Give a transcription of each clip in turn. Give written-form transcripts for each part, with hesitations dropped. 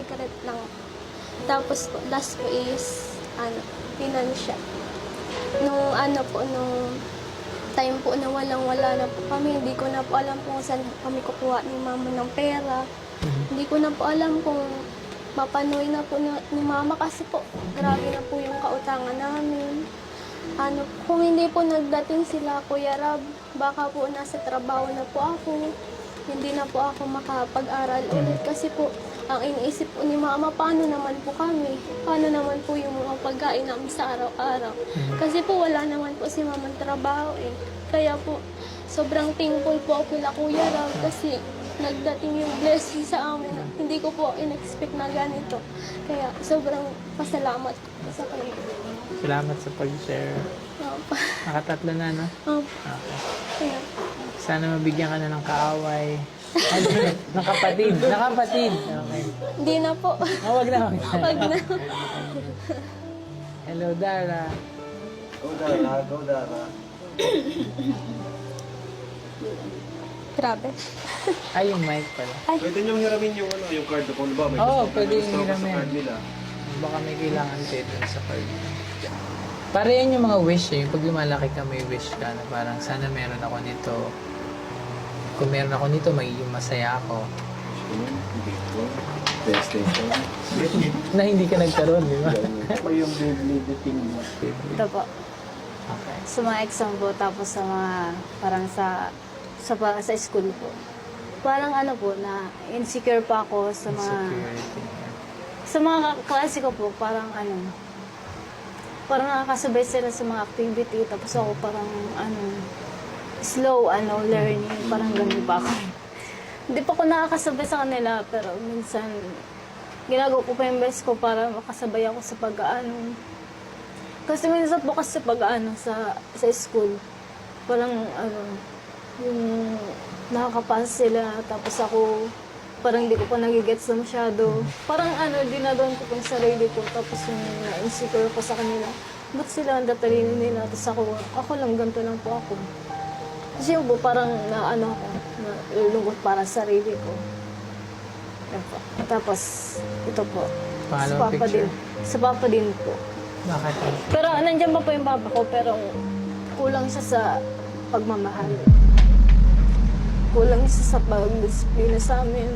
Karat lang. Tapos po, last po is, financial. Nung time po na walang-wala na po kami, hindi ko na po alam kung saan kami kukuha ni mama ng pera. Hindi ko na po alam kung mapanoy na po ni mama kasi po, grabe na po yung kautangan namin. Kung hindi po nagdating sila, Kuya Rab, baka po nasa trabaho na po ako. Hindi na po ako makapag-aral ulit kasi po, ang iniisip po ni mama, paano naman po kami? Paano naman po yung mga pagkain namin sa araw-araw? Kasi po wala naman po si mama trabaho eh. Kaya po, sobrang thankful po ako kila Kuya Rab kasi nagdating yung blessing sa amin. Hindi ko po in-expect na ganito. Kaya sobrang pasalamat po sa kanya. Salamat sa pag-share. Opo. Nakatatlo na, no? Opo. Okay. Kaya, Sana mabigyan ka na ng kaaway. Ng kapatid. Ng kapatid. Okay. hindi na po. Wag na, wag na. Wag na. Hello, Dara. Go Dara, go Dara. Grabe. Ay, yung mic pala. Pwede niyong hiramin yung yung card kung ba may Oo, gusto pwede may gusto yung ka sa hiramin. card nila. Baka may kailangan dito sa card. Para yan yung mga wish eh. Pag lumalaki ka, may wish ka na parang sana meron ako nito. Kung meron ako nito, magiging masaya ako. PlayStation. Na hindi ka nagkaroon, di ba? Ako yung Beyblade thing mo. Ito po. Okay. Sa mga exam po, tapos sa mga, parang sa school po. Parang ano po, na insecure pa ako sa mga, Security. sa mga klase ko po, parang parang nakakasabay sila sa mga activity, tapos ako parang slow learning, parang ganun pa ako. Hindi pa ako nakakasabay sa kanila, pero minsan, ginagawa ko pa yung best ko para makasabay ako sa pag-aano. Kasi minsan po kasi sa pag-aano sa school, parang yung nakakapasa sila, tapos ako, parang hindi ko pa nagigets na masyado. Parang dinadon ko pang sarili ko, tapos yung na-insecure ko sa kanila. Ba't sila ang datalino nila? Tapos ako lang, ganito lang po ako. Kasi yun po, parang ako, nalulungkot para sa sarili ko. Yan po. Tapos, ito po. Pangalawang picture. Sa papa din po. Bakit? Pero nandiyan pa po yung papa ko, pero kulang siya sa pagmamahal. Kulang siya sa pag-disiplina sa amin.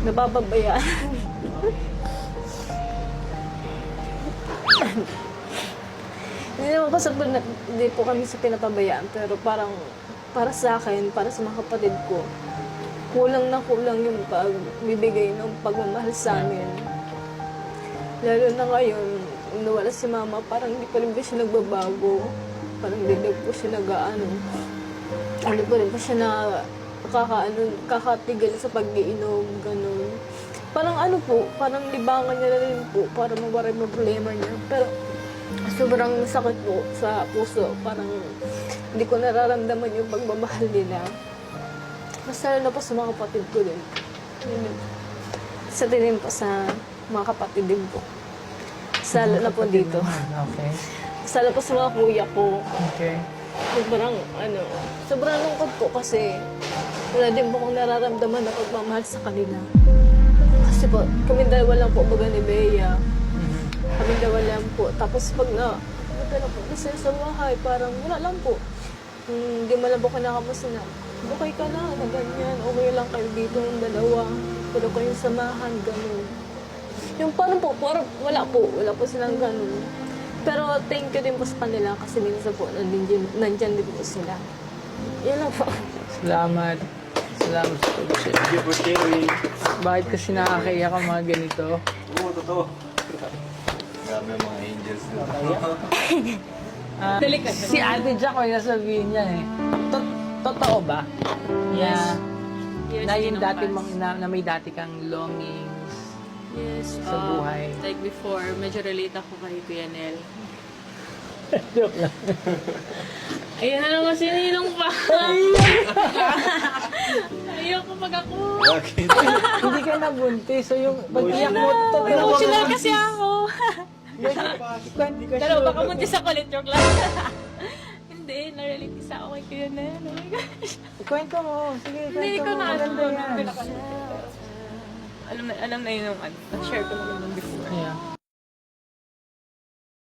Napapabayaan. Hindi naman po hindi po kami sa pinapabayaan, pero parang para sa akin, para sa mga kapatid ko, kulang na kulang yung pagbibigay ng pagmamahal sa amin. Lalo na ngayon, nung nawala si mama, parang hindi pa rin ba siya nagbabago. Parang hindi po siya hindi pa rin pa siya kakatigil sa pag-iinom, ganun. Parang parang libangan niya na rin po para mawala yung problema niya. Pero sobrang sakit po sa puso. Parang hindi ko nararamdaman yung pagmamahal nila. Mas lalo na po sa mga kapatid ko din. Sa din po sa mga kapatid din po. Salo na po dito. Okay. Salo po sa mga kuya ko. Okay. Sobrang lungkot po kasi wala din po akong nararamdaman na pagmamahal sa kanila. Kasi po, kami dalawa lang po baga ni Bea. Kami dalawa lang po. Tapos pag punta na po kasi sa bahay, parang wala lang po. Hindi mo lang po kinakamusta na, okay ka na ganyan, okay lang kayo dito ng dalawa. Pero kayong samahan, gano'n. Yung parang wala po silang gano'n. Pero thank you din po sa kanila kasi minsan po nandyan din po sila. Yan lang po. Salamat. Salamat sa pag-share. Thank you for sharing. Bakit kasi nakakaiyak ang mga ganito? Oo, totoo. Grabe mga angels na. Si Ate Jack, may nasabihin niya eh. Totoo ba? Yes. Yes, Na yung in the dati past. na may dati kang longings Yes, sa buhay. like before, medyo relate ako kay Kuya Nel. Joke lang. Ayan na naman sinilong pa. Ayoko pag ako. Bakit? Hindi ka nabuntis. So yung pag-iyak mo, totoo. Emotional kasi ako. Kwento Pero baka muntis ako ulit, joke lang. Hindi, na-relate isa ako kay Kuya Nel. Oh my gosh. Kwento mo. Sige, Hindi kwento ko mo. na Maganda yan. Alam na yun yung ano, na-share ko naman nung before. Kaya